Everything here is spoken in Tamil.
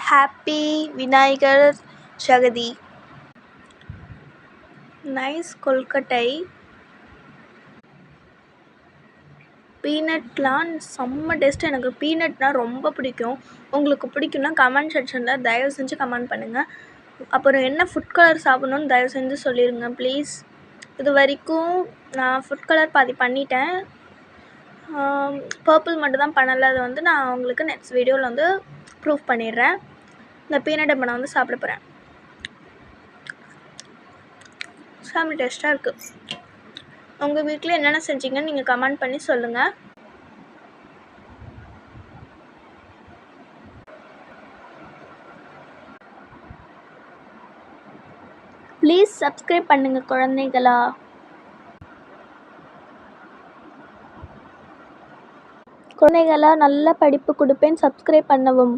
ஹாப்பி விநாயகர் சதுர்த்தி. நைஸ் கொல்கட்டை. பீனட்லாம் செம்ம டேஸ்ட்டு. எனக்கு பீனட்னால் ரொம்ப பிடிக்கும். உங்களுக்கு பிடிக்கும்னா கமெண்ட் செக்ஷனில் தயவு செஞ்சு கமெண்ட் பண்ணுங்கள். அப்புறம் என்ன ஃபுட் கலர் சாப்பிட்ணுன்னு தயவு செஞ்சு சொல்லிடுங்க ப்ளீஸ். இது வரைக்கும் நான் ஃபுட் கலர் பாதி பண்ணிட்டேன். பர்பிள் மட்டும் தான் பண்ணலை. அது வந்து நான் உங்களுக்கு நெக்ஸ்ட் வீடியோவில் வந்து ப்ரூஃப் பண்ணிடுறேன். இந்த பீனட்டை இப்போ நான் வந்து சாப்பிட போகிறேன். செம்ம டேஸ்ட்டாக இருக்குது. உங்கள் வீட்டில் என்னென்ன செஞ்சீங்கன்னு நீங்கள் கமெண்ட் பண்ணி சொல்லுங்கள். ப்ளீஸ் சப்ஸ்கிரைப் பண்ணுங்கள் குழந்தைகளா. குழந்தைகளா நல்ல படிப்பு கொடுப்பேன், சப்ஸ்கிரைப் பண்ணவும்.